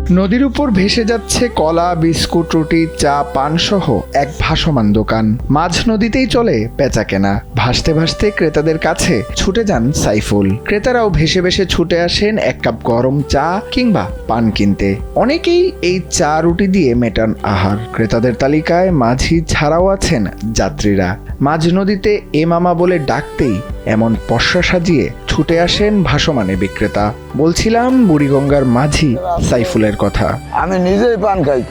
নদীর উপর ভেসে যাচ্ছে কলা, বিস্কুট, রুটি, চা, পান সহ এক ভাসমান দোকান। মাঝ নদীতেই চলে বেচা কেনা। ভাসতে ভাসতে ক্রেতাদের কাছে ছুটে যান সাইফুল। ক্রেতারাও ভেসে ভেসে ছুটে আসেন এক কাপ গরম চা কিংবা পান কিনতে। অনেকেই এই চা রুটি দিয়ে মেটান আহার। ক্রেতাদের তালিকায় মাঝি ছাড়াও আছেন যাত্রীরা। মাঝ নদীতে এ মামা বলে ডাকতেই এমন পসরা সাজিয়ে ছুটে আসেন ভাসমানে বিক্রেতা। বলছিলাম বুড়িগঙ্গার মাঝি সাইফুলের কথা। আমি নিজেই পান খাই,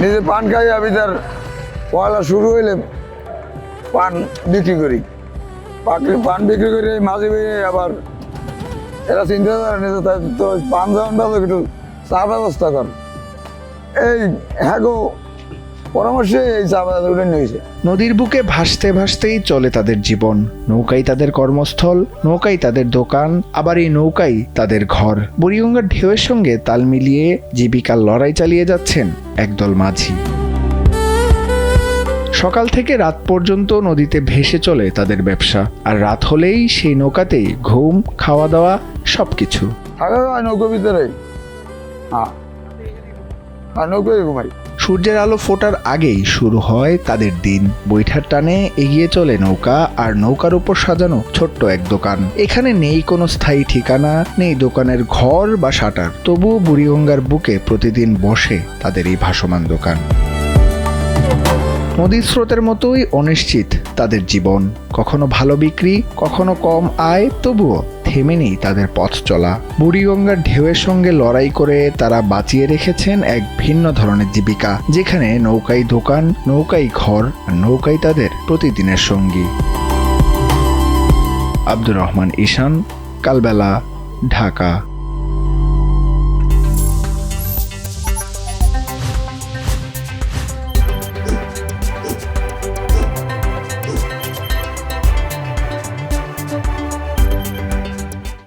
নিজে পান খাই। আমি তার পয়লা শুরু হইলে পান বিক্রি করি, পান বিক্রি করে মাঝে বেরিয়ে আবার এরা চিন্তা করে নিজে তো পান যেমন ব্যবস্থা একটু চা ব্যবস্থা কর। এই হ্যাঁ গো পরামর্শে এই চা ব্যবস্থা উঠে নিয়েছে। নদীর বুকে ভাসতে ভাসতেই চলে তাদের জীবন। নৌকাই তাদের কর্মস্থল, নৌকাই তাদের দোকান, আবার এই নৌকাই তাদের ঘর। বুড়িগঙ্গার ঢেউয়ের সঙ্গে তাল মিলিয়ে জীবিকার লড়াই চালিয়ে যাচ্ছেন একদল মাঝি। সকাল থেকে রাত পর্যন্ত নদীতে ভেসে চলে তাদের ব্যবসা, আর রাত হলেই সেই নৌকাতেই ঘুম, খাওয়া দাওয়া সবকিছু। থাকা হয় নৌকোর ভিতরে, হ্যাঁ নৌকোয় ঘুমাই। সূর্যের আলো ফোটার আগেই শুরু হয় তাদের দিন। বৈঠার টানে এগিয়ে চলে নৌকা, আর নৌকার উপর সাজানো ছোট্ট এক দোকান। এখানে নেই কোনো স্থায়ী ঠিকানা, নেই দোকানের ঘর বা শাটার। তবুও বুড়িগঙ্গার বুকে প্রতিদিন বসে তাদের এই ভাসমান দোকান। নদীর স্রোতের মতোই অনিশ্চিত তাদের জীবন। কখনো ভালো বিক্রি, কখনো কম আয়, তবুও থেমে নেই তাদের পথ চলা। বুড়িগঙ্গার ঢেউয়ের সঙ্গে লড়াই করে তারা বাঁচিয়ে রেখেছেন এক ভিন্ন ধরনের জীবিকা, যেখানে নৌকাই দোকান, নৌকাই ঘর, আর নৌকাই তাদের প্রতিদিনের সঙ্গী। আব্দুর রহমান ঈশান, কালবেলা, ঢাকা।